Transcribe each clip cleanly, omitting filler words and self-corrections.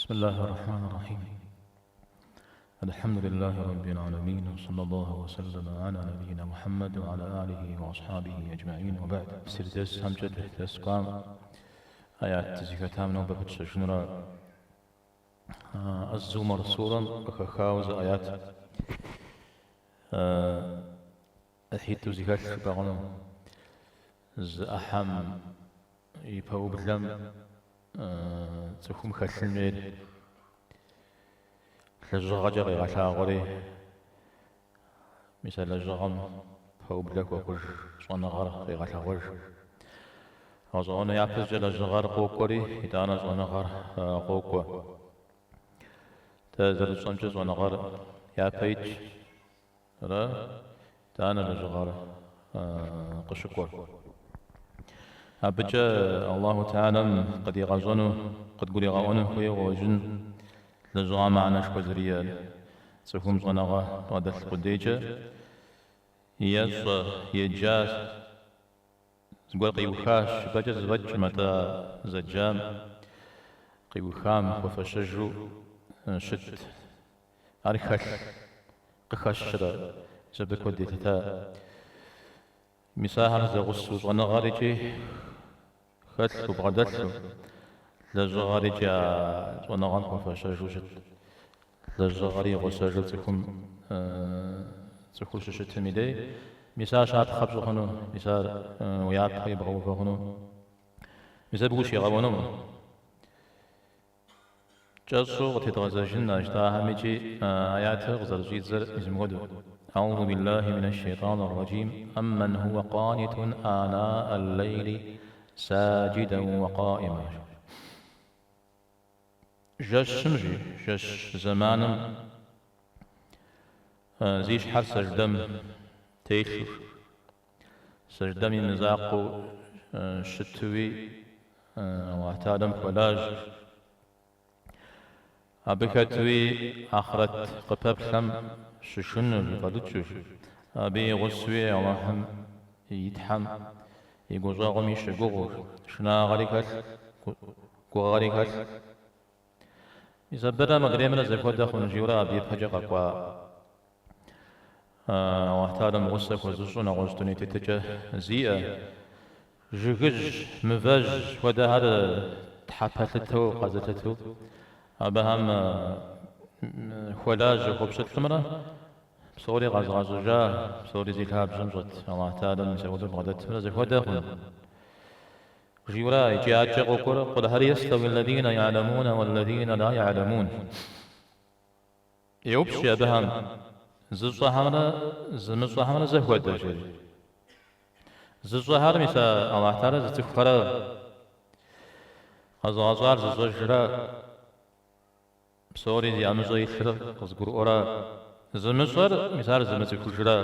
بسم الله الرحمن الرحيم. الحمد لله رب العالمين، وصلى الله وسلم على نبينا محمد وعلى آله وأصحابه أجمعين، وبعد. سردس همجد تسقام آيات زكاة نوبة بتشجنرا الزمر سورا وكخاوز آيات أحيط زكاة بغنو ز أحم يبهو بلم تخم خلميد لجغجة غيغتا غري مثل لجغم بهو بلك وقر صنغر غيغتا غر وزغن يابز جل جغر قوكوري إدانا صنغر قوكو تازل صنج صنغر يابيج را دانا لجغر قشكور أبجا الله تعالى قد يغزونه قد قل يغونه ويغوجن لجغا معنا شكوزريا سفهم صنغا ودث قديجة يص يجاز زقول قيوخاش بجز بج متى زجام قيوخام وفشجو شت أرخش قخشرة زبك وديتتا مساهر زغسو صنغارجي خلق بغدتلو لجغاري جا ونغان فشجو شت لجغاري غسجو تكون شت ميدي مسا شات خبز خنو مسا ويات خيب غو خنو مسا بوشي غوانو جاسو وتتغزجن اجتا هميجي آيات غزر جيزر ازمغدو. أعوذ بالله من الشيطان الرجيم. أمن هو قانت آناء الليل ساجدا وقائما. جشمجي جش زمان زيش حر سجدم تيشر سجدم نزاقو شتوي واعتادم فلاج أبكتوي آخرت قببلم ششن بقدتشوش أبي غسوي اللهم يتحم يقوزاغم يشقوغ شنا غريكات غريكات يسبرا مغريمنا زفوت داخل جيورا أبي بحجق أقوى واحتارم غسك وزشون غزتني تتجه زيئة جغج مفاج ودا هذا تحبتتو قزتتو أبهم خلاج خبشت ثمرة بصوري غزغزجا بصوري زيلها بجمجت الله تعالى نسود بغدت ثمرة وداخل جيورا جاءت قل قل هل يستوي الذين يعلمون والذين لا يعلمون يوبشي أبهم زصحمنا زمصحمنا زهود الجل زصحر مسا الله تعالى زتفخر غزغزار زجرا بصوري دي أمزو يخر قزقر أورا زمصر مثال زمصر كجرا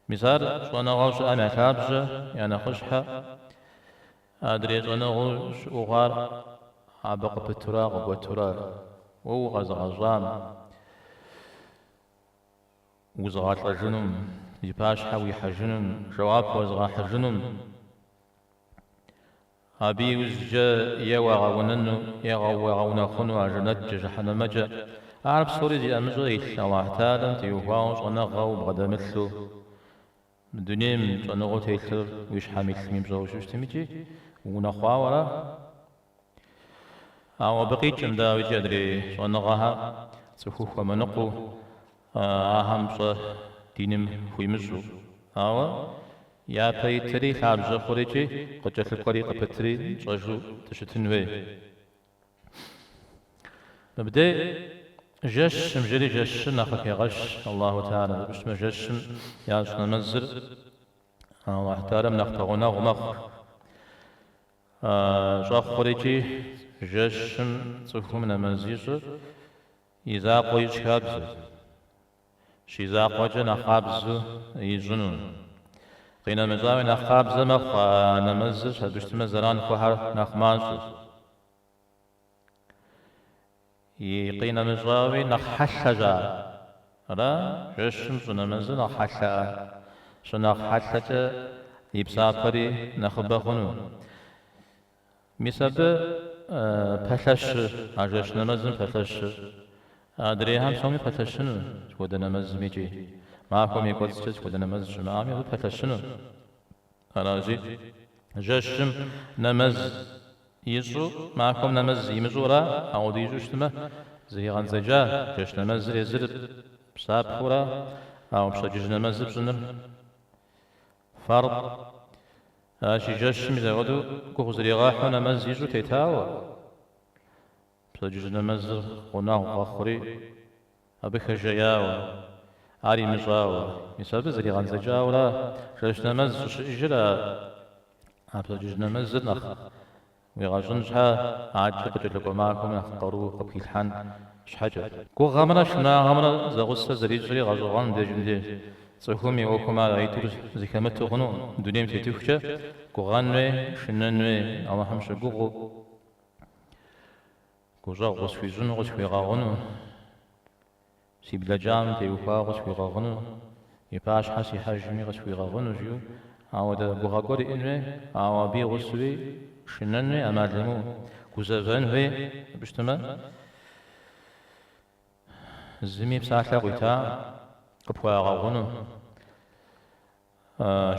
مثال شوانا غوش أنا كابجة يعني خشحة أدري شوانا غوش أغار عبق بترا غبو ترا وو غزغزام وزغات رجنم يباش حوي حجنم جواب وزغا حجنم أبي وزجا يواغوننو يغاوغونا خنو عجنت جحنا مجا أعرف صوري دي أمزويت الله تعالى تيوغاوش ونغاو بغدا مثلو الدنيا ونغو تيتر ويش حامي تسميم زوج وشتميجي ونخواورا أو بقيت جمدا ويجي أدري ونغاها تخوخ ومنقو أهم صه دينم خويمزو أو يا بيتري خارج خوريجي قجت القريق بتري صجو تشتنوي نبدأ جش مجري جش نخك غش الله تعالى بسم جش يا نمزر الله تعالى نختغنا غمخ صاف خوريجي جش صفهم نمزيز إذا قويش خابز شيزا قوجنا خابز يجنون قينا مزاوي نخاب زمخ نمزش هدوشت مزران كوحر نخمانش قينا مزاوي نخحشجا را جشم سنمز نخحشا شنخحشجا يبسافري نخبخنو مسبب پەتەش ئاژەش نەمەزم پەتەش درێ هەم سەمی پەتەشن بۆ دەنەمەز میجی ماکۆ میکۆت چێت بۆ دەنەمەز ژمامی بۆ پەتەشن ئەراژی ژەشم نەمەز يزو معكم نمز يمزورا أو ديجوشتما زي غنزجا جش نمز يزر بساب خورا أو بشجج نمز بزنر فرض شي جش مزودو كوزري غاحو نمز يجو تيتاو بشجج نمز قناو آخري أبخ جياو عري مجاو يساب زري غنزجا ولا جش نمز إجرا بشجج نمز نخ ويغاشنجها عاد قتلكم معكم يختاروا قبل الحن شحاجة كو غامرا شنا غامرا زغوسة زريجري غاجوغان ديجندي صحومي وكما رايتو زكامتو غنو دنيم تيتوخشا كو غانوي شننوي أما همش غوغو كو جا غوسوي زن غوسوي غاغنو سيبلا جام تيوفا غوسوي غاغنو يباش حاسي حاجمي غوسوي غاغنو جيو عاود غوغاغوري إنوي عوابي غوسوي شننوي أمالمو كوزافنوي بشتما زمي بساعة غيتا قبوا غاغونو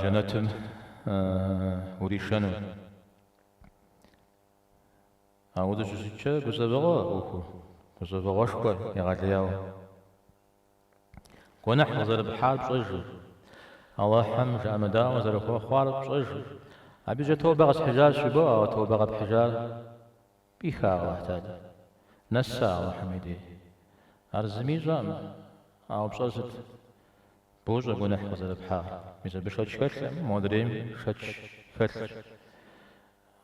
جنتم وريشانو عاود جوزيتشا كوزافغا أوكو كوزافغا شكوى يغالياو كونح وزر بحال بصجو الله حم جامدا وزر خوا خوار بصجو أبي جا توبة حجار شبوع أو توبة بحجار بيخا واحتاج نسا وحميدي أرزمي جام أو بصوصت بوجا قنح وزر بحار ميزا بشوت شكل مودريم شتش فتش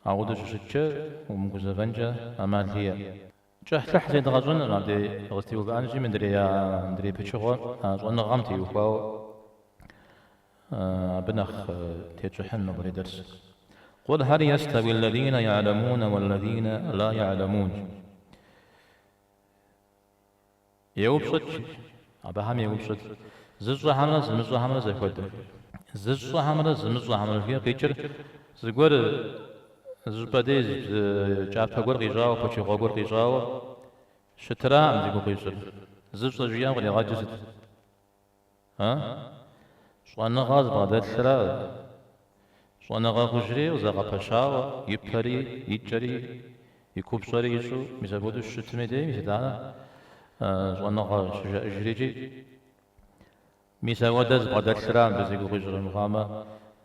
أعود جوشتشا ومقوزا فنجا أمال هي جا حتى دغزون نادي غستيو بانجي من دري بيتشغو أزون غامتي وخواو بنخ تيتشحن نبري درس قل هل يستوي الذين يعلمون والذين لا يعلمون يوبشت أبهم يوبشت زجوا حمرا زمزوا حمرا زكود زجوا حمرا زمزوا حمرا في قيشر زغور زبدي جاب تقول قيجاو بتشي غور قيجاو شترا أم زيقو قيشر زجوا جيان غني غاجزت ها شو أنا غاز بعد الثرا شو أنا غاجري وزغا بشاو يبكري يجري يكوبشري يشو ميزابودو شتمدي ميزدانا شو أنا غاجري ميزاودز بعد الثرا بزيقو قيجر مغاما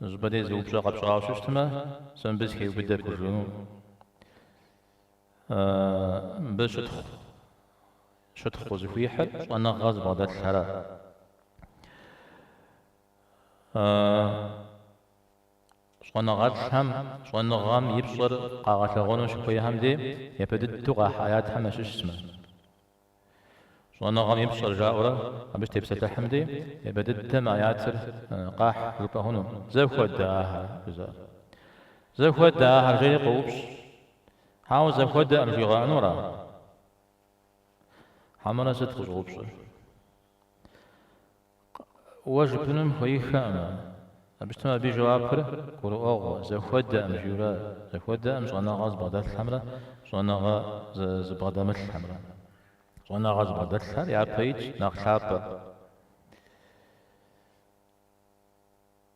زبدي زوب شاق بشاو شتما سنبز كي بدا كوجونو بشتخ شتخ وزفي حل شو أنا غاز بعد الثرا شوانا غاد هم شوانا غام يبصر قاعات غونو شوية هم دي يبدأ تقع حياة هم شو اسمه شوانا غام يبصر جاورا أبش تبسط حمدي يبدأ تم آياتر قاح ربا هنو زوخو داها زوخو داها غير قوبش هاو زوخو دا أرجيغا نورا حمنا ست غوبش واجبنم خوي خامة أبشتما بجواب كورو أغو زخود أم جورا زخود أم زغنا غاز بغداد الحمرا زغنا غاز بغداد الحمرا زغنا غاز بغداد الحمرا يا بيج نخشاب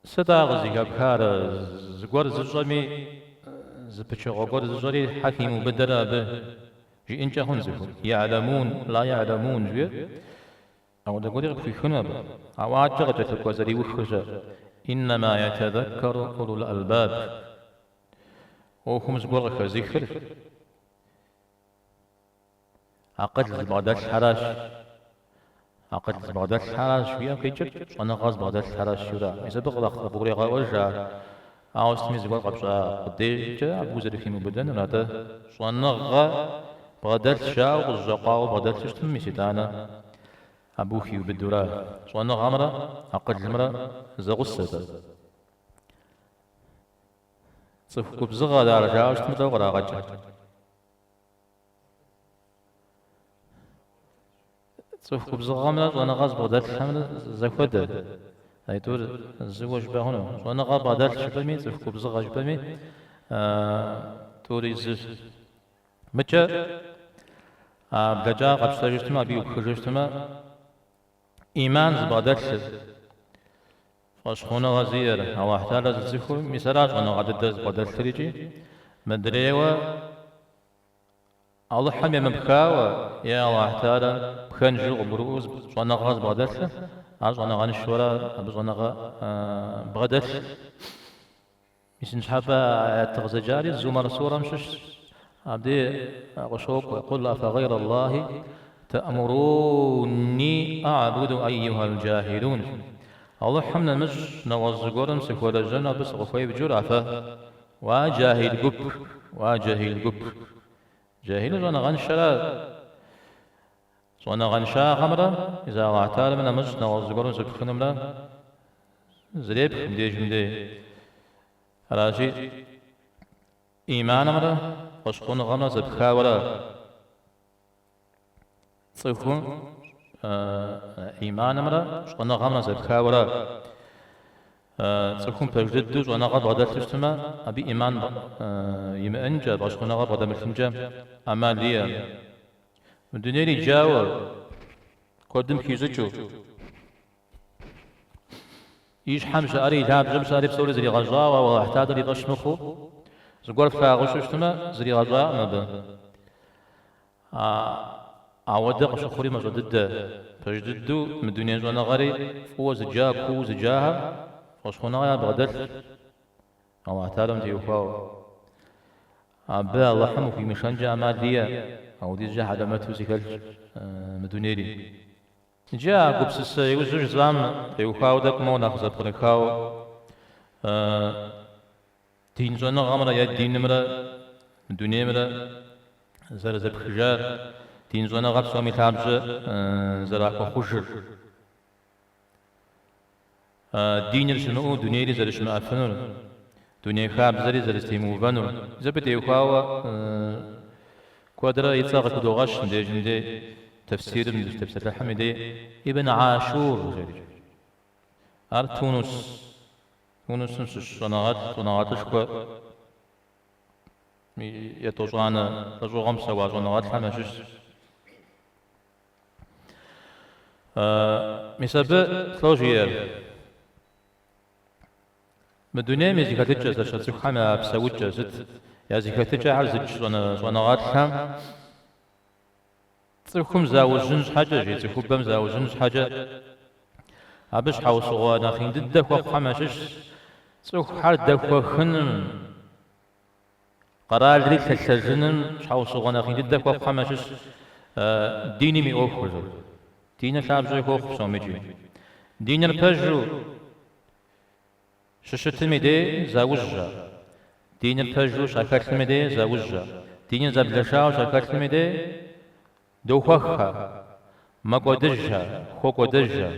سدا غزي كابكار زغور زجرمي زبتشو غور زجري حكيم بدرا به جي إنجا هنزفو يعلمون لا يعلمون جوير أو دقولي في خنب أو عجغة الكوزري وخجة إنما يتذكر أولو الألباب وهم زبورك ذكر عقد بغداد الحراش عقد بغداد الحراش ويا كيجر أنا غاز بغداد الحراش شورا إذا بغلق بغري غاوجا أو استمي زبور قبشا قديجا أبو زري في مبدن ولاده شوانا غا بغداد شاو وزقاو بغداد تشتمي سيدانا أبوخي وبالدورة شوانا غامرة عقد المرة زغسة صفكو بزغة دار جاوش تمتو غرا غجا صفكو بزغة غامرة شوانا غاز بغداد الحمل زكودة هايتور الزواج باهنو شوانا غا بغداد الشبامي صفكو بزغة جبامي توري زف متى بلجا قبل سجستما بيو خجستما إيمان زبادت فاشخونا غزير أو احتال زخو مثلاً أنا عدد زبادت تريجي مدريوا الله حمي مبكاوا يا الله تعالى بخنجو وبروز وانا غاز بغدت عاج وانا غان الشورى وانا بغدت مش نحبا تغزجاري زومر صورة مشش عبدي غشوك ويقول أفغير الله تأمروني أعبد أيها الجاهلون الله حمنا مش نوزقورم سكولا الجنة بس غفاي بجرعفة وجاهل قب وجاهل قب جاهل وانا غنشرا وانا غنشا غمرة إذا الله تعالى من مش نوزقورم سكولا ملا زريب مدي جمدي راشي إيمان مرة وشكون غمرة زبخا ورا صيفون إيمان مرة شكون غمرة زبخا ورا صيفون بجدد وانا غد غدا تشتما أبي إيمان يمأنجا باشكون غد غدا ملتنجا أما ليا الدنيا لي جاوة قدم كيزجو إيش حمش أري لاب جمس أري بسوري زري غجاوة واحتاج لي غشمخو زقور فاغش اشتما زري غجاء مبا عودق شخوري مجدد فجددو من الدنيا جوانا غري فو زجا كو زجاها وشخونا غيا بغدل الله تعالى متي يوفاو عبا الله حمو في مشانجا مالية أو دي جا حدماتو زيكال من الدنيا لي جا قبس السيو زوج زام يوفاو داك مونا خزا بريكاو دين زونا غامرا يا دين مرا الدنيا مرا زر زر خجار دين زونا غاب سوامي تابج زراكو خجر دين رشنو دنيا ري زر شنو أفنور دنيا خاب زري زر استيمو فنور زبت يوخاوا كوادرا يتساق كدوغاش دي تفسير من تفسير الحميدي ابن عاشور تونس تونس صناعات شكوى يتوجعنا تجوغم سوا صناعات حماشش مسابة ثلاجير مدنيا مزيكاتيجا زاشت حما بسوجا زت يا زيكاتيجا عرزت صناعات حم تركم زاوجنج حاجة جيت تكوبم زاوجنج حاجة عبش حاو صغانا خين ددك وقماشش تروح حال دك وخنن قرار لي تسجنن حاو صغانا خين ددك وقماشش ديني مي اوفر دين شعب زي خوف سوميجي دين البجو ششتمي دي زاوجا دين البجو شاكرتمي دي زاوجا دين زبلشاو شاكرتمي دي دوخها ما قدجها خو قدجها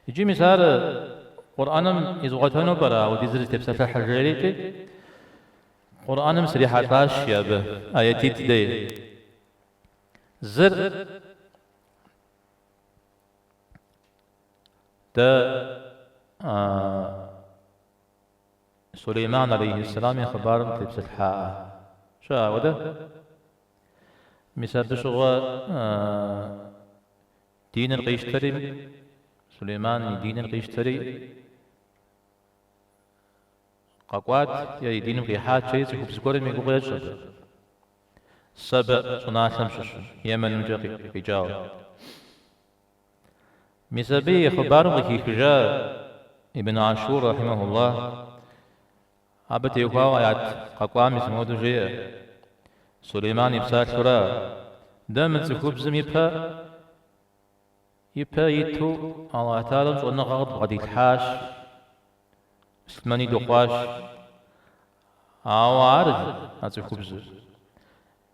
يجي مثال قرآنم يزغتانو برا وديزل تبسات الحجريتي قرآنم سريحاتاش يا به آياتي تدي زر دا سليمان عليه السلام خبر تبسات حاء شو هذا مثال دشغا دين القيشتري سليمان دين القيشتري قاقوات يا دين القيحات شيء سكوب سكوري ميقوغ يجب سبع صناع سمشش يمن مجاقي بجاو مثابي خبار غكي خجا ابن عاشور رحمه الله عبت يقاو آيات قاقوام اسمه جيه سليمان يبسات شرا دامت سكوب زم يبها يتو الله تعالى وأنا غض غادي يتحاش سلماني دقاش أو عارج هاتسكوب زم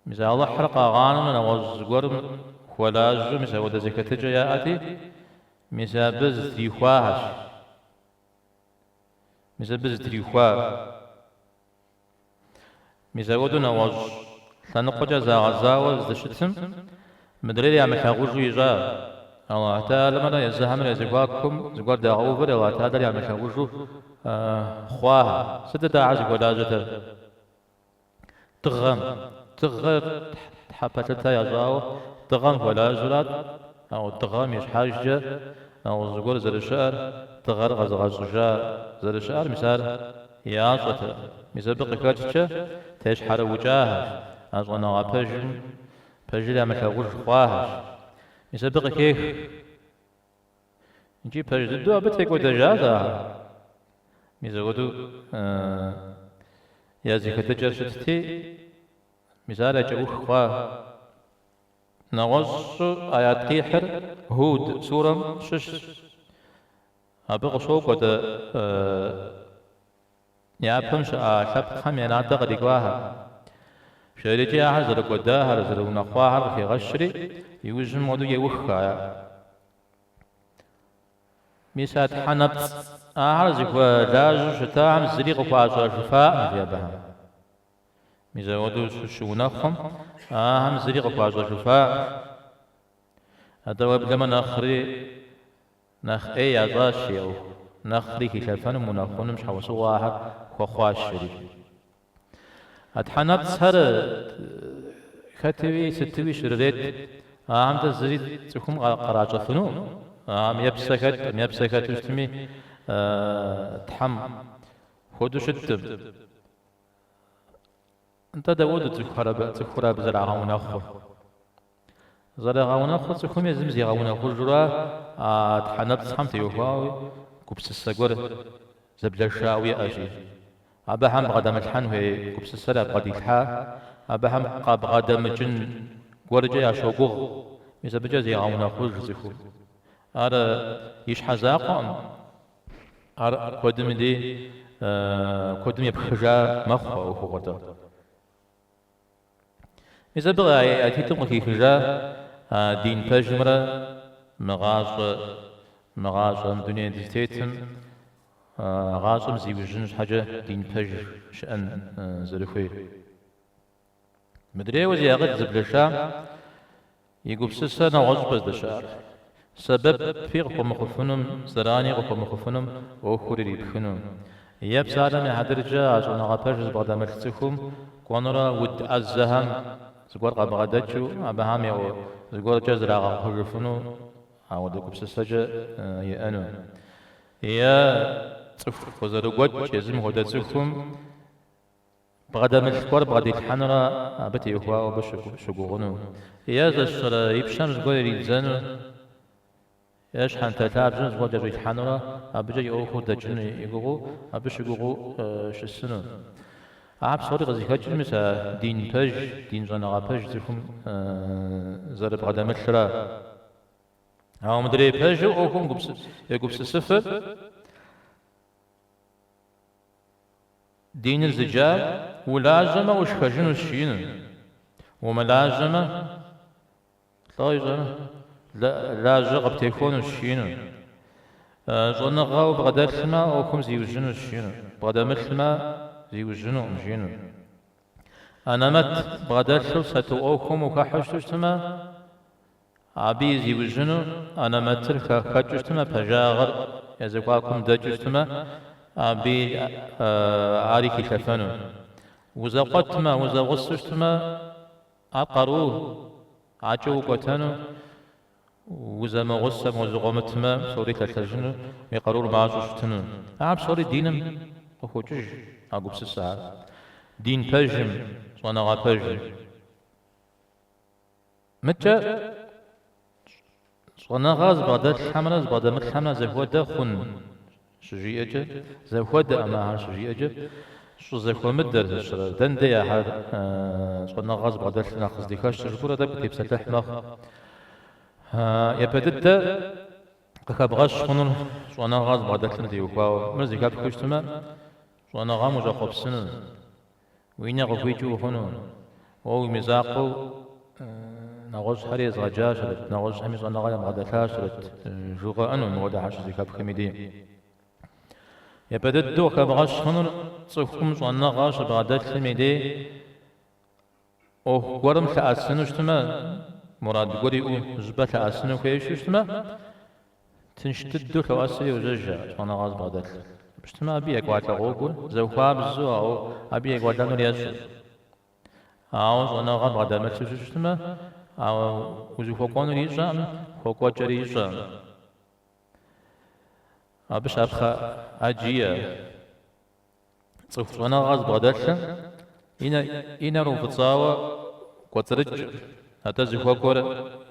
مثل الله حرق غانم نوز قرم خلاج مثل ودا زكاة جاءتي مثل بز تريخواهش مثل بز تريخواه مثل ودا نوز سنقجا زاغزاوز دشتم مدري يا مشاغوجو يجا الله تعالى منا يزهم يزقاكم زقار داغوفر الله تعالى يا مشاغوجو خواها ستة عز قداجة تغم تغر تحبتها يزاو تغم ولا زرات أو تغم يش حاجة أو زقول زر الشعر تغر غزغزجا زر الشعر مثال ياصة مثال بقي كاتشة تشحر وجاهه أزغنا غبجم بجلا مثل خواهش مثال بقي كيف نجي بجد دو أبتك ودجازا مثال ودو يازي كتجر شتي مثال أجوخ خواه نغص آيات قيحر هود سورة شش أبغى شوق وده يا بمش شاب خم ينادى قديقواها شريجي أحزر قداها رزر ونخواها في غشري يوجم ودو يوخها ميسات حنبت أحرزك وداج شتاعم زريق وفاسو شفاء مجيبها ميزا ودو شونخم أهم زريق وفاسو شفاء أدواب لما نخري نخ أي عزاشيو نخري كيشافن مناخون مش حوسو واحد وخواش شريف أتحنبت سهر كتبي ستوي شريت أهم تزريد تكون قراجة فنون ميبسكت وشتمي تحم خودو شتب انت داود تخرب زرعها ونخو زرعها ونخو تكون يزمزي ونخو جرا تحنبت سحمت يوهاوي كبس السجور زبلشاوي أجي أبهم غدم الحنوي كبس السرع قد يلحا أبهم قاب غدم جن ورجع شوقوغ ميزبجا زي ونخو جزيخو أرى يشحزاقم أرى قدم دي قدم يبخجا مخو وخوضا إذا بغى أتيتم كي خجا دين بجمرة مغاز دنيا دستيتم غازم زي وجنش حاجة دين بج شأن زرخوي مدري وزي أغد زبلشا يقول سسنا غزبز دشار سبب في قوم خفنم زراني قوم خفنم وخوري بخنم ياب سالم هدرجا عشان غابرز بعد ما تسخم قنرا ود الزهم زغور قبغدتشو ابهام يو زغور جزرا غفنو او دكب سسجا يانو يا صف وزرغوت يزم هدتسخم بعد ما تشكر بعد الحنرا ابتي هو بشغونو يا زشر يبشم زغور يزن ايش حنت تعب جنس وجه يتحنرا ابجي يوخو دجن يغو ابش يغو شسنو عاب صوري غزي كاجل مسا دين بج دين زنا بج زكم زرب قدم الشرا او مدري بج او كم قبس يقبس السفر دين الزجاج ولازمه وش خجن الشين وملازمه طايزه لا جغب تيكون الشينو زونا غاو بغداد سما او كم زي وجنو الشينو بغداد مثلما زي وجنو مجينو انا مت بغداد شو ستو او كم وكحشتو سما عبي زي وجنو انا متر كحشتو سما بجاغر يزقاكم دجو سما عبي عاري كشفنو وزقت ما وزغصت سما عقروه عجو قتنو وإذا ما غصة موزقومت ما سوري تلتجن يقرور معاشو شتنو عاب سوري دينم أخوجج عقب سسعة دين بجم وانا غا بجم متى وانا غاز بغداد الحمرة بغداد مثل الحمرة زهودة خن شجيئة زهودة أماها شجيئة شو زهو مدر زشرة دندي يا حد وانا غاز بغداد ناخذ ديكاش تجبورة دا بتيب سلح مخ يبدت كابغاش خنون شو أنا غاز بعدك ندي وقاو مرزي كاب كشتما شو أنا غام وجا خبسن وين يغفيجو خنون أو مزاقو نغوش حريز غجاش نغوش حميز أنا غايم غدكاش جوغا أنو مودا حاش زي كاب كميدي يبدت دو كابغاش خنون صفكم شو أنا غاش بعدك الميدي أو قرم تأسن وشتما مراد قولي او زبط أسنو كيش اشتما تنشتدو كواسري وزجا وانا غاز بغداد اشتما أبي أقوات لغوقو زوخا بزو أو أبي أقوات لانو رياسو صنغا بغدا ما تشتما وزو فوقون ريشا فوقو جريشا باش أبخا أجيا صف صنغا بغداشا إنا روفتاوا قطرج أتزي فوقور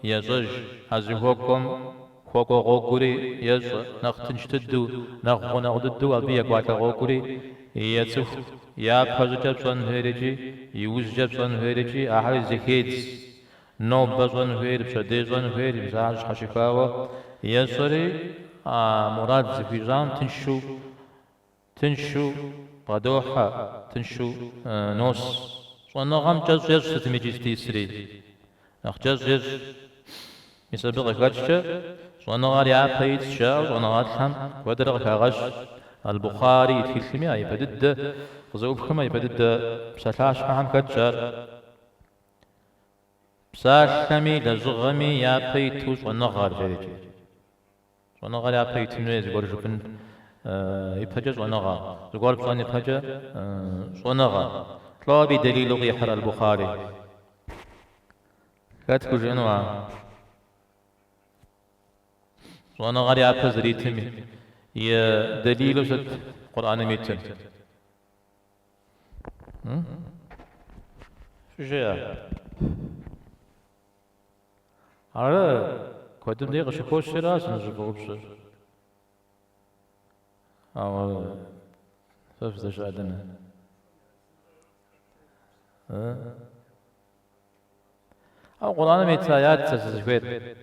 يزج أزي فوقكم فوقو غوكوري يز نختنشتدو نغو نغددو أبيا قواتا غوكوري يتسف يا بخجب صن هيرجي يوز جب صن هيرجي أحد زكيت نوب بصن هير بشدي صن هير بزاج حشفاوة يسري مراد زفيزان تنشو بدوحة تنشو نوس صنغام جز جز ستميجي سري أخجز جز يسبق كاتشة صنغار يا بيت شاو صنغار هم ودرغ كاغش البخاري تكلمي أي بدد فزوب كما يبدد بسلاش هم كاتشر بساشمي لزغمي يا بيت صنغار جريجي صنغار يا بيت نويز برجبن يبهجز صنغار زغور بصن يبهجز صنغار طلابي دليل غيحر البخاري كاتكو جنوا وانا غاري عباس ريتمي يا دليل ست قرآن ميتن شو جاء على كودم ديغ شكوش شراس نجبو بشر أو ففزش عدنا أو قرآن ميت آيات تسجيل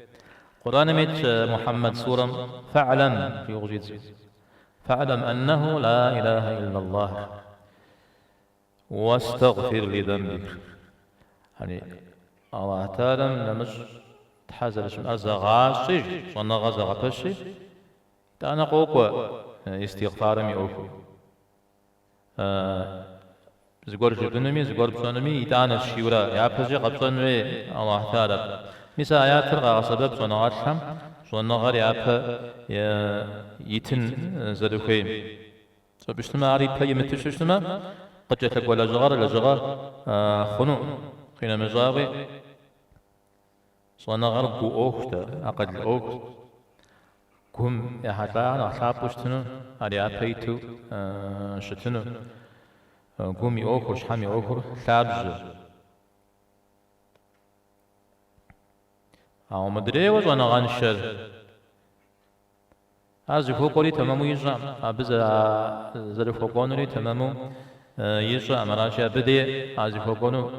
قرآن ميت محمد سورة فاعلم في وجود فاعلم أنه لا إله إلا الله واستغفر لذنبك يعني الله تعالى لمش تحزر اسم أزغاشي صنع غزغبشي تانا قوقوا استغفار ميوكو زغور جدنمي زغور بصنمي يتانا الشيورا يا بزي قبصنوي الله تعالى مثل آيات الغا سبب صنعات هم صنعات يابا يتن زدوكيم بشتما عريب هاي متششتما قد جاتك ولا جغار لجغار خنو خينا مزاغي صنعات قو أوختا أقد الأوخت كم يحطان أصحاب بشتنو عريب هايتو شتنو قومي أوخر شحامي أوخر ثابز أو مدري وأنا غنشر أزفو قولي تمامو يجرم أبز زرفو قونري تمامو يجرم مراشي أبدي أزفو قونو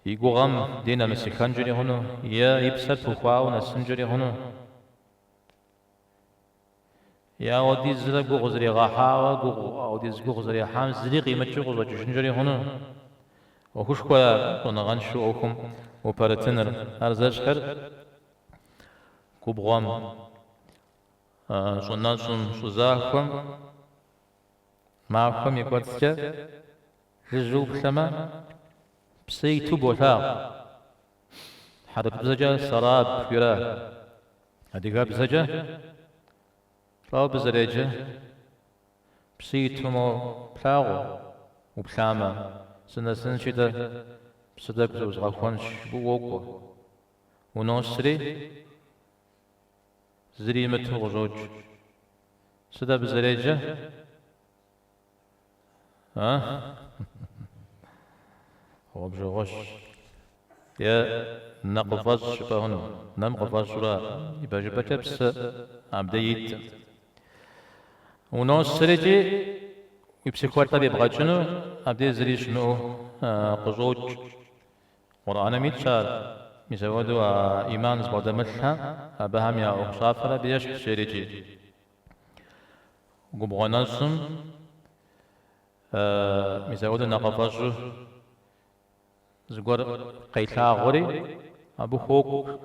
يقو غم دينا مسيخان جري هنو يا يبسر فخواو نسن جري هنو يا ودي زرق غزري غاحاوة ودي زرق غزري حام زري قيمة غزري جنجري هنو وخش كويا كنا غنشو أوكم وبارتنر أرزاجخر كوبغام صناسون صزاكم معكم يقولك رجوب سما بسيتو بوثاق حرب بزجا سراب فيرا هديقا بزجا فاو بزريجا بسيتو مو بلاغو وبساما سنة شدا بصدق زوز غفونش بووكو ونوسري زريمة غزوج سدا بزريجة هو بجوغش يا نقفز شبهن نقفز شرا يبقى جبتها بس عبديت ونوسري جي يبسكوارتا بيبغى شنو عبدي زري شنو قزوج قرآن ميتشار ميسودو إيمان زبادة ملها بهم يا أخصافرة بيش شريجي قبغناسم ميسودو نقفاجو زغور قيتا غوري أبو خوك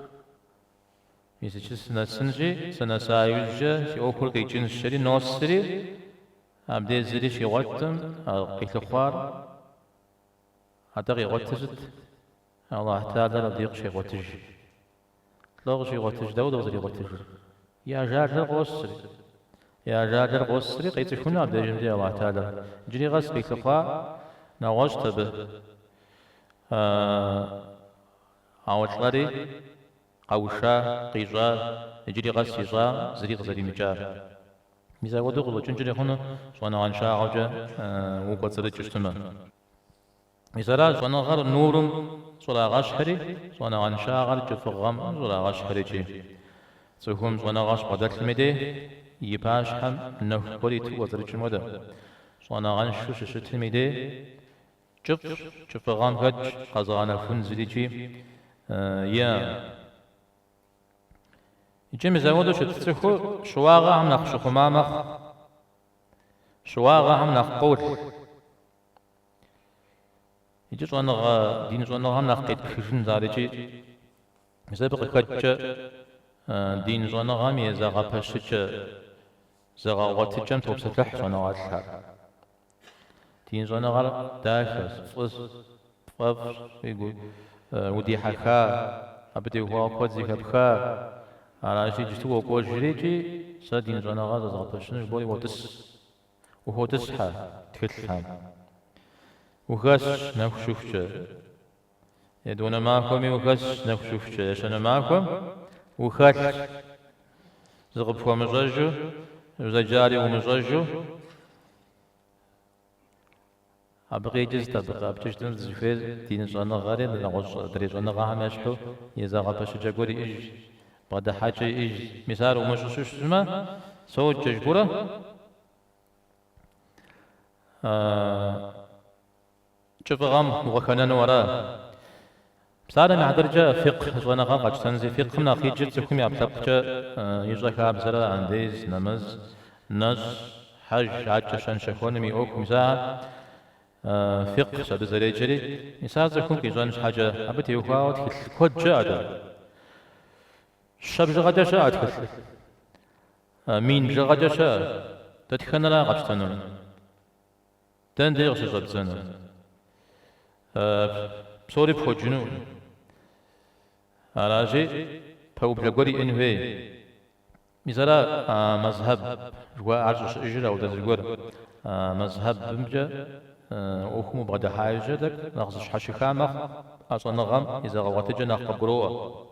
ميسيش سنة سنجي سنة سايوجة في أوكل قيجين الشري نوسري عبدي زري في غوتم قيت خوار هتغي غوتجت الله تعالى رضيق شي غوتج لغ شي غوتج داود وزري غوتج يا جاجر غوسري يا جاجر غوسري قيت كنا عبد جندي الله تعالى جري غس قيت خوا نواجت به أوصلري قوشا قيجا يجري غسيجا زريق زري مجار ميزا ودغلو جنجري هنا شوانا غنشا عوجا وقصري جشتما ميزا شوانا غر نورم شوانا غاش حري شوانا غنشا غر جفغم شوانا غاش حري جي سوهم شوانا غاش قدر المدي يباش هم نوح قريت وزري جمودا شوانا غنشو ششت المدي جفغم هج قزانا فن زري جي يا يجي مزودو شتسخو شواغا هم نخشخو مامخ شواغا هم نخقول يجي زونغا دين زونغا هم نخقيت كشن زاريجي مزابق كتش دين زونغا ميزاغا بشتش زاغا غاتجم توبسلح زونغا الحر دين زونغا داخل فص فص يقول ودي حكا أبدي هو قوزي كبخا على شيء جتوا وجريجي سادين زانا غازا زغطشنش بولي وهو تسحى تكتلحام وغاش نخشوفش يدونا معكم وغاش نخشوفش يشانا معكم وخاش زغب فوا مزاجو زجاري ومزاجو أبغي جز تبغى بتشتم زفير دين زانا غاري نغش دري زانا غاها مشحو يزاغا باش جاكوري إيج بعد حاجة إيج مثال ومش شو سو جشبورة شوف غام وخنان ورا بصار مع درجة فقه زوانا غام قد تنزي فقه من أخي جد سكمي أبتقى يجرك بسرعة عنديز نمز نز حج عجة شان شكون مي أوك مثال فقه سبب زريجري مثال زكون كي زوانش حاجة أبتي وخاوت كود جادا شاب جغدا شاء أتكث مين جغدا شاء تتخنى لا غشتنا تندير سجبزنا بصوري بخوجنو راجي بو بلغوري انوي مثلا مذهب جوا عرش اجرا ودا زغور مذهب بمجا وخمو بعد حاجه دك نغزش حشي خامخ اصلا غم اذا غوات جنا قبروه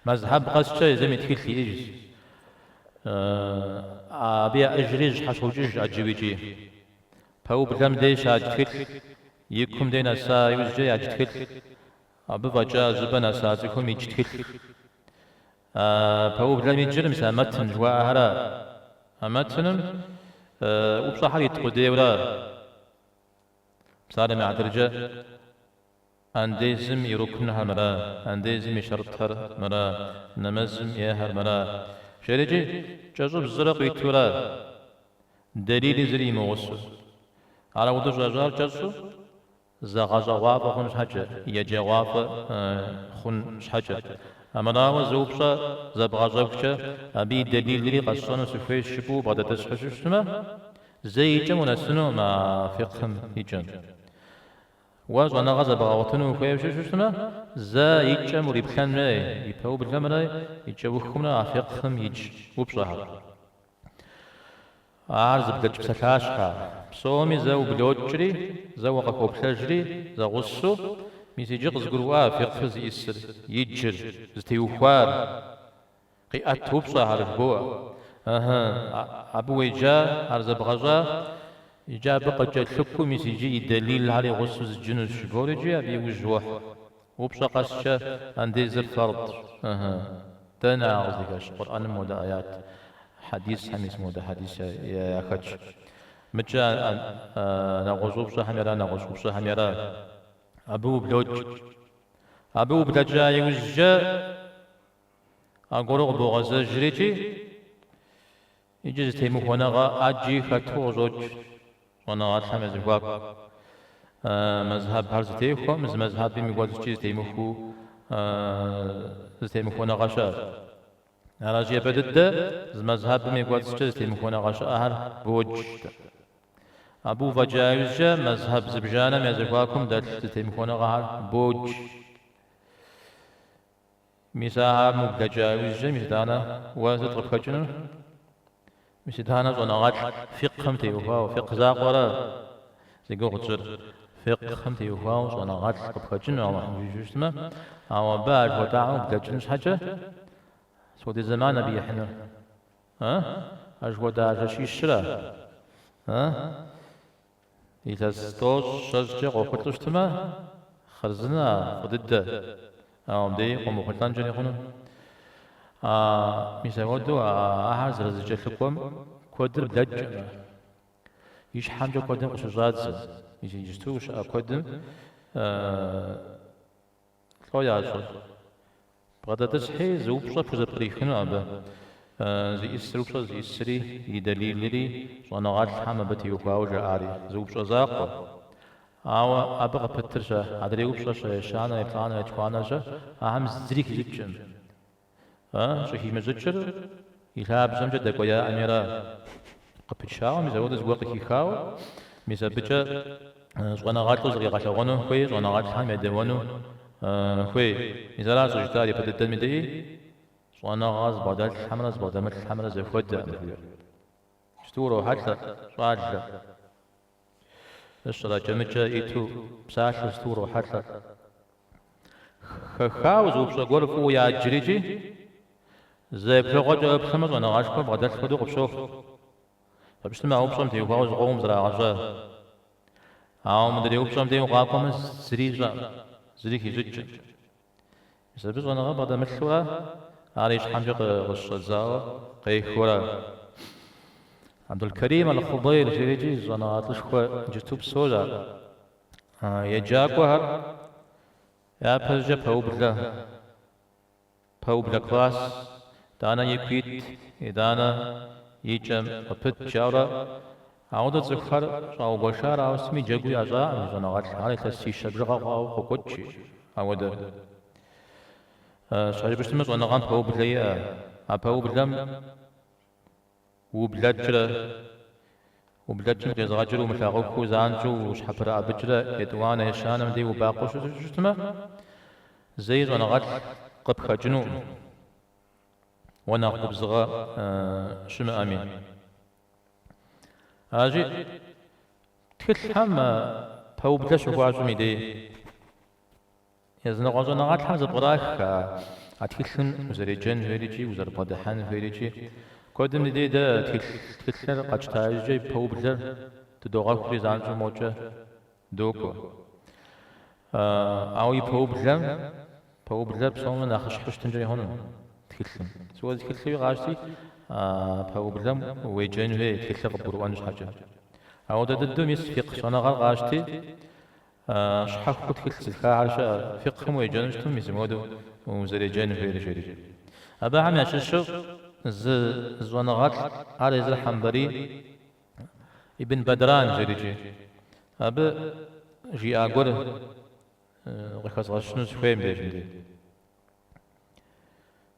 مذهب قصة زي ما تقول في إيج أبي أجريج حشوجيج أجيبيجي فهو بلام ديش أجتكل يكم دينا سا يوزجي أجتكل أبي بجا زبنا سا زكم يجتكل فهو بلام يجرم سا متن جوا أهرا متنم وبصحة يتقدي ولا بصار مع درجة أنديزم يركنها مرا أنديزم يشرطها مرا نمزم ياهر مرا شريجي جزب الزرق يتورا دليل زري موصل على ودو جزار جزو زغازا وافا خنش حاجة يجي وافا خنش حاجة أمرا وزوبشا زبغازوكشا أبي دليل لي قصانو سفوي الشبو بعد تسحش السما زي جمونا سنو ما فقهم يجن وأنا غزا بغاوتنو وكيف شو اسمه زا يجا مريب كان ماي يبهو بالكاميرا يجا وخمنا عفيقهم يج وبصحة عارز بدأت بسكاشها بصومي زا وبلوجري زا وقفو بشجري زا غصو ميسي جغز قروا فيقفز يسر يجر زتيوخوار قيئت وبصحة رفبوع أبوي جا عارز بغزا يجا بقى جا شكو ميسيجي دليل على غصوص الجنوس شبورجي أبي وجوه وبشقشة عندي زر فرض تانا أغزيكاش قرآن مودا آيات حديث حميس مودا حديث يا خدش مجا نغزوب صحميرا نغزوب صحميرا أبو بلوج أبو بلجا يوجا أقولوا بغزا جريجي يجي تيمو هنا أجي خطو زوج وانا غاتحم زواك مذهب هر زتيخو مذهب بيميقوز چيز تيمخو زتيمخو نغاشا راجي بدد مذهب بيميقوز چيز تيمخو نغاشا أهر بوج أبو فجايزجا مذهب زبجانا ميزواكم دل زتيمخو نغاهر بوج ميساها مبجايزجا ميسدانا وزتغف خجنو ميسدانا زونغات فقهم تيوفا وفق زاق ورا زيقو غجر فقه تيوفاوس وأنا غاد قبخجن الله جوجتما أو بعد وتعاون بلجنش حاجة سودي زمان أبي إحنا أجود عشي الشرا إذا ستوش شجع وقتلشتما خرزنا ضد أو بدي قوم وقتلان جني خنو ميساودو أحد رزج لكم كودر بلج يش حمجة كودم قشجات يجستوش كودم خويا شو بغدا تسحي زوب صف زبريخنو أبا زي السروب زي السري يدليل لي وانا غاد الحامة بتي وكاوجا عاري زوب زاق أو أبغى بترجع هذا يوب شانا يطلعنا يتقانا جا أهم زريك جيجن شو هي مزجر يلعب زمجة دقويا أميرا قبتشاو مزود زوق كيخاو مزبجة وانا غاد زغي غاشوانو خوي وانا غاد الحامة دوانو خوي مزلا زوجتاري بدل مدي وانا غاز بدل الحمرة بدل الحمرة زفود شتورو حتى صاجة الصلاة جمجة إيتو بساش شتورو حتى خاوز وبسقول فو يا جريجي زي بلغة بسمز وانا غاشكو بدل خدو بشوف فبشتما أوبسم تيو خاوز قوم زرا غجا أو مدري أوبسم تيو قاكم زريجا زريكي زجا يسبز وانا غا بدل مشورة عليش حمجة غشزاوة قيخورا عبد الكريم الخضير جيجي زنات لشخوة جتوب سولا يجاك وهر يا بزجة بوبلا كلاس دانا يكويت دانا يجم وبت جاورا عودة زخر شاو بشار أو سمي جاكو يعزا زنات على تسي شبرغا أو قوتشي عودة شايف بشتمس وانا غان بوبليا بوبلم وبلجرة وبلجرة جزاجر ومشاغوكو زانجو وشحبرا بجرة يدوانا يشانم دي وباقوش جتما زيز وانا غاد قبخ جنو وانا قبزغا شم امين اجي تلحم بوبلش وعزمي دي يزن غازونا غاد حمز براك أتكلم وزريجن فيريجي وزر بدحان فيريجي قدم دي ده تكلم قد تاجي بوبلر تدوغا في زانجو موجة دوكو أو بوبلر بسوم ناخش حشتنجي هون تكلم سوى تكلم غاشتي بوبلر ويجن في تكلم قبروان حاجة أو ده دم يسفق صنا غاشتي شحال كنت كتلك عارشة فقهم ويجانشتم يسمودو وزريجان فيريجي أبا عم يششو زوانغات على زر حنبري ابن بدران جريجي أبا جي أقول غيخاص غشنو سفيم بيجندي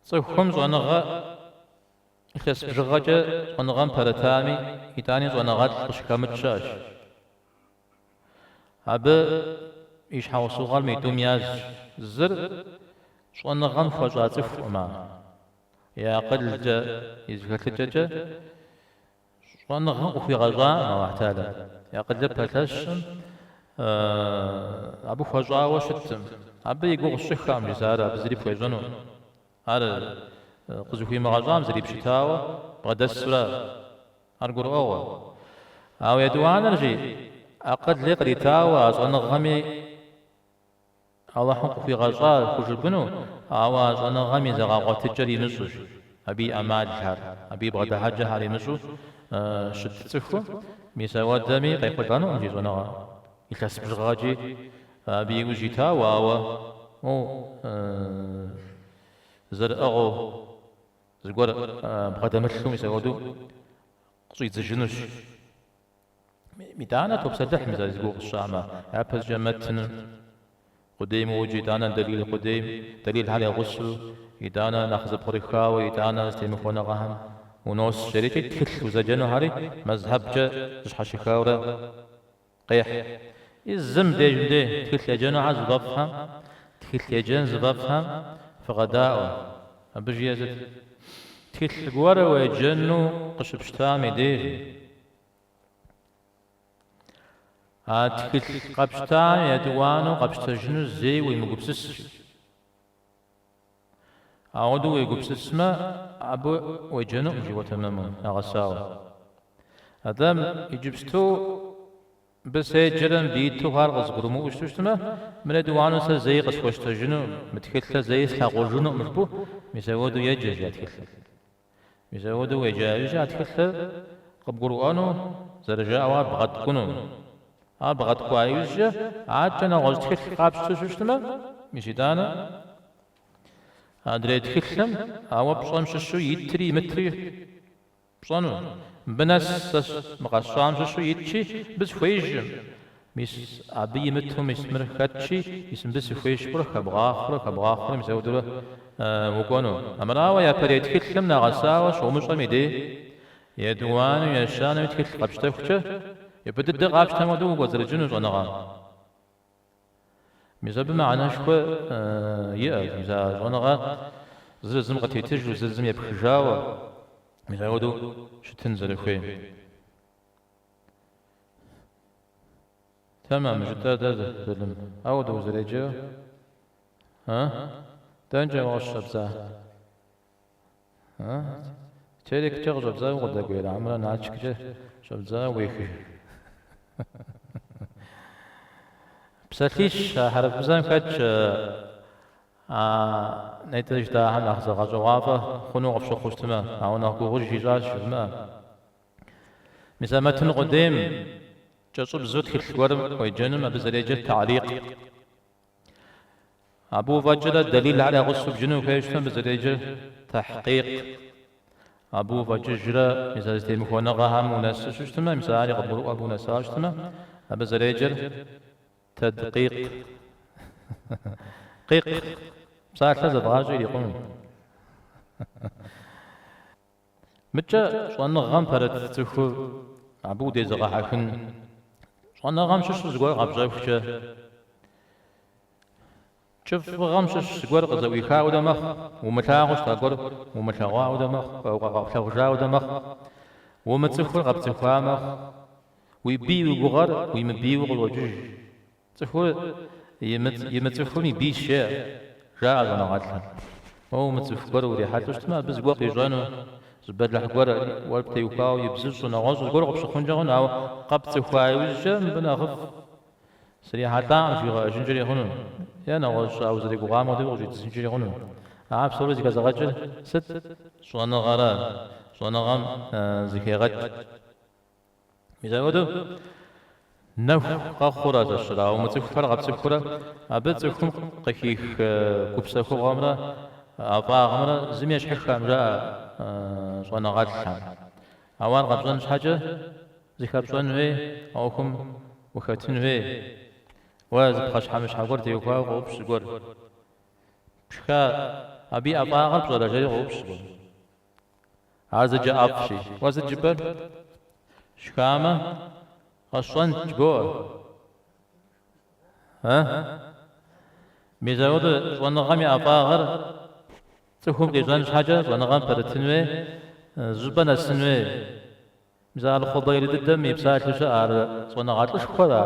صيفهم زوانغا إخلاص بجغاجة زوانغان برتامي إتاني زوانغات قشكامت شاش أبا إيش حوصو غال ميتوم ياز زر شوانا غان فجاتف وما يا قل جا يزكت جا شوانا غان وفي غزاء ما واحتالا يا قل جا بلتشم أبو فجاء وشتم أبا يقول الشيخ عم جزارة بزري فيجنو على قزو في مغازام زري بشتاوة بغدا السرا أرقر أوه أو يدوان رجي أقد لقري تاوى أنا غمي الله حق في غزال خجبنو أواز أنا غمي زغاقة تجري نسوش أبي أماد الحر أبي بغدا حاجة هاري نسو شد تسفو ميساوى دمي قيقل غانو أنجي زونا يتسبج غاجي أبي وجي تاوى أو زر أغو زغور بغدا مشلو ميساوى دو قصيد زجنوش ميدانا توبسدح مزاج زقوق الشامة عبس جمتن قديم وجدانا دليل قديم دليل على غسل إدانا ناخذ بريخا وإدانا استيمخونا غهم ونوس شريتي تكل وزجنو هاري مذهب جا زحا شكاورا قيح الزم دي جندي تكل يجنو عز ضفها تكل يجن زبفها فغداء أبجي يزد تكل قوارا ويجنو قشب شتامي دي تكل قبشتا يدوانو قبشتا جنو زي ويمقبسس أعودو ويقبسس ما أبو ويجنو جوا تماما أغساو أدام يجبستو بس جرم بيتو هارغز قرمو وشتما من دوانو سا زي قسوشتا جنو متكلتا زي ساقو جنو مشبو ميساودو يجاج يتكلتا ميساودو يجاج يتكلتا قب قرآنو زرجا وار بغد كنو بغد كوايوجا عاد غوز تكلت قابشتو شتما ميشيدانا أدري تكلم أو بصام شو يتري متري بصانو بناس مقصام شو يتشي بس فيج مش أبي متهم يسمر كاتشي يسم بس فيج برك أبغى مسوي دوله وقانو أمراوا يا بريت تكلم نغساوا شو مش ميدي يدوان يشان يتكلم قبشته وكذا يبدأ قابشته ما دو وزرجنو جنغا ميزا بمعنى شكو ميزا جونغا زلزم قد يتجلو زلزم يبخجاوة ميزا ودو شتنزل خوي تمام جدا زلم أودو زريجو دنجا واش شبزا تيريك تغ شبزا وغدا قويل عمرا ناتشك شبزا ويخي بساتيش حرف بزان كاتش نيتج دا هم أخذ غجوافة خنو غفش خوشتما أو نقول غج جيجاش ما مسامة قدام جسوب زود كل ورم ويجنم بزريجة تعليق أبو فجر دليل على غصب جنو كيشتم بزريجة تحقيق أبو فجر مثال استيمكونا غهم ونسش اشتما مثال قبلوا أبو نساش اشتما بزريجة تدقيق قيق صار ثلاثة غاجي يقوم متى شلون غام فرت تخو عبود يزغى حكن شلون غام شو زغور غبجا فشا شوف غام شو زغور قزوي خاو دمخ ومتاغش تاغور ومتاغوا دمخ وغاغا دمخ ومتخو غبتخوا مخ ويبي وغار ويمبي وغلوجج تخو يمتخوني بيشا جاء أنا غاتلا هو متفكر وري حتى اشتما بس قوقي جانو زبد الحقور والبتي وكاو يبزج ونغوز وقول قبش خنجون أو قبت خواي وجم بنا خف سري حتى في جنجري هنون يا نغوز أو زري قوام ودي وجد جنجري هنون عاب سوري زي كذا غجل ست شو أنا غرا شو أنا غام زي غج ميزاودو نف قخورة الشراء ومتفكر قبتفكر أبتفكر قكيك كبسكو غامرة أبا غامرة زميش حكام جاء صوانا غاتلحام أوان قبضان حاجة زي كابسوان وي أوكم وكاتن وي وازب خاش حامش حقور ديوكا وغوبش قور بشكا أبي أبا غامش ولا جاي غوبش قور هذا جاء أبشي وازد جبال شكامة أصلاً جوا ميزاود ونغامي أباغر تكون قيزان حاجة ونغام برتنوي زبنا السنوي ميزال الخضير الدم يبسات لشعر ونغات الشخورة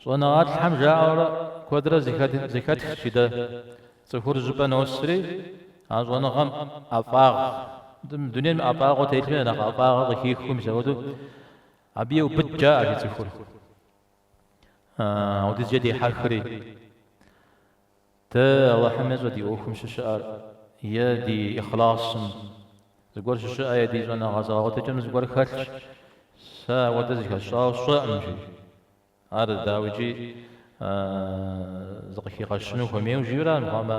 ونغات الحمجة كودرة زكاة الشدة تكون زبنا والسري ونغام أباغ دنيا من أباغ وتيتمين أنا أباغ ضحيكم يسودو أبيه بجا أجي تفور ودي جدي حكري تا الله حمز ودي أوكم ششار يدي إخلاص زقور ششار يدي زنا غزا وتجمع زقور خرج سا ودزك الشاو صامجي هذا داوجي زقي قشنو كميو جيران قام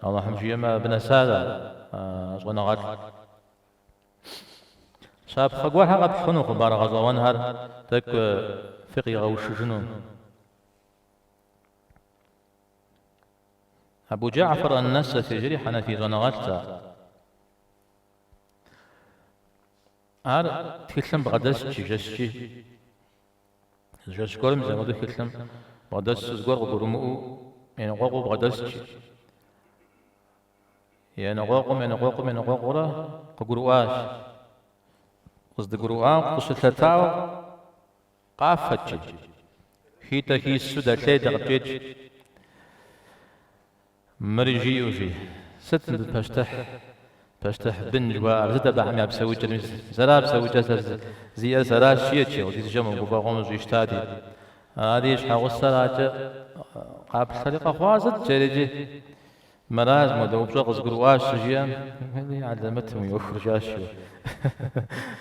الله حمجي ما بنسادا زنا غاد شاب خقوها قد خنوق بار غزوان هر تك فقي غوش جنو أبو جعفر النسفي جري حنفي زنغالتا هر تكلم بغدس جسجي جسجورم زمودو تكلم بغدس زغور غورمو يعني غوغو بغدس يعني غوغو قغرواش قصد قروان قصد تتاو قافتش هيتا هي السودة ثلاثة قبيج مرجي وفي ست بشتح بن جوار زدا بعمي بسوي جرمز زرا بسوي جسد زي زرا شيء ودي جمع بابا قوم جيشتادي هذه إيش حوصل قابل طريقة خوازت جريجي مراز مدوب شغل قرواش جيام اللي علمتهم يوفر جاشيو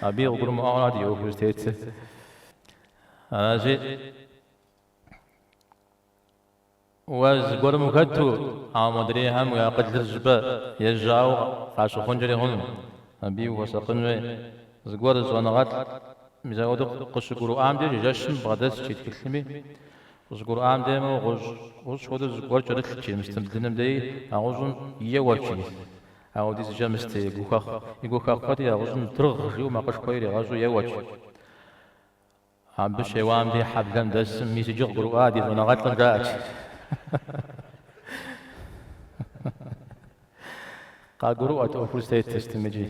أبي أقول ما أراد يوفر تيتس أنا جي وزقور مكتو عمودري هم ويا قدر الجبا يجاو قاشو خنجري هون أبي وسقنوي زقور زوانغات مزاودو قش قرو عام دي جاشم بغداد شيت كلمي زقور عام دي ما غوش خود زقور جرت شي مستمدنم دي أغوزن يواشي أو دي زجا مست يقوخ قدي أغوزن ترغ جو ما قش كويري غازو يواشي عم بشي وام دي حبلم دسم ميسي جغ قرو عادي زوانغات لنجاك قال قرؤة أوفر ستيت تستمجي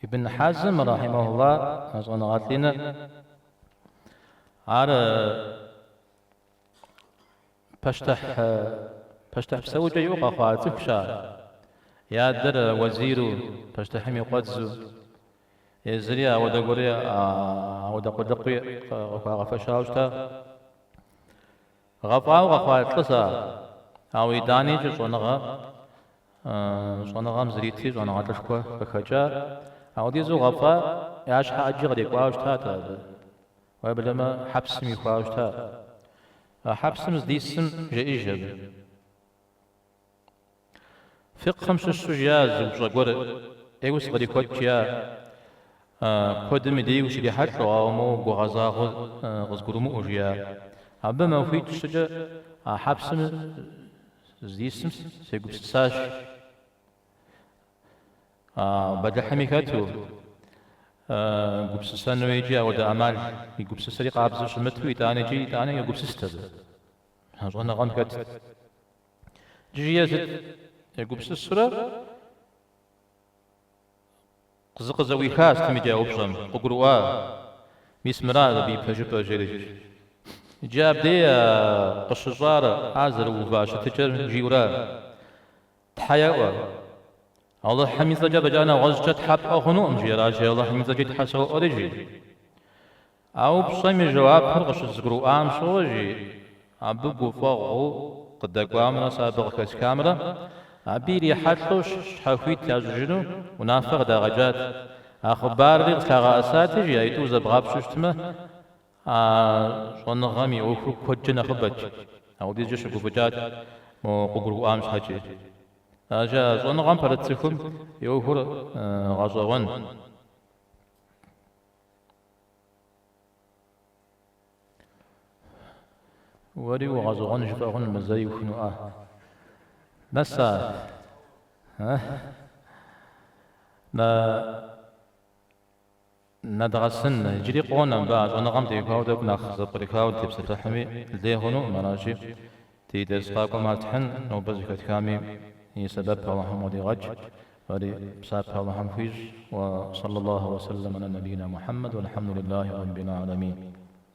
ابن حزم رحمه الله أصلا غاتلنا على بشتح بسوجة يوقع خاتف شا يا در وزير بشتح ميقدزو يزريا ودقوريا ودقودقي غفشاوشتا غفاو غفايت قصا أو يداني جو صنغا مزريتي صنغا تشكوى بخجا أو ديزو غفا ياش حاجي غدي قواوشتا ويبلما حبس مي قواوشتا حبس مزديسم جئيجب فقه خمس السجاز وشغور ايوس غدي كوتشيا كودم ديوش دي حشو ومو غزا غزقرمو أجيا أبا ما فيت سجا حبس زيسم سيقول ساش بدل حميكاتو قبس سنو يجي أو دا أمال يقبس سريق عبزو شمتو يتاني جي يتاني يقبس استاذ هاجونا غام كات جي يزد يقبس السرا قزقزوي خاص تمجا وبشم ققروا ميسمرا بي بجبا جريج جاب دي قشجار عازر وباش تجر جيورا تحيا الله حميد جاب جانا وزجت حب أخنو أمجي راجي الله حميد جت حسو أرجي أو بصيم جواب فرقش زقرو آم شوجي أبو فوقو قد قامنا سابق كاس كاميرا أبيري حتلوش حفيت تاججنو ونافق داغجات أخبار لي تاغاساتي جايتو زبغاب ششتمه شون غامي وكو كوجنا خبج أو دي جش بوجات مو قبرو آمش حاجي أجا شون غام برتسكم يوفر غزوان وري وغزوان جفاغن مزاي وخنو نسا ندغسن جري قونا بعد أنا قمت يكاود بناخذ بريكاود تبص تحمي ليهونو مناجي تيدرس قاكم مالتحن نو بزكت كامي هي سبب اللهم ودي غج ودي بسبب اللهم فيج وصلى الله وسلم على نبينا محمد والحمد لله رب العالمين.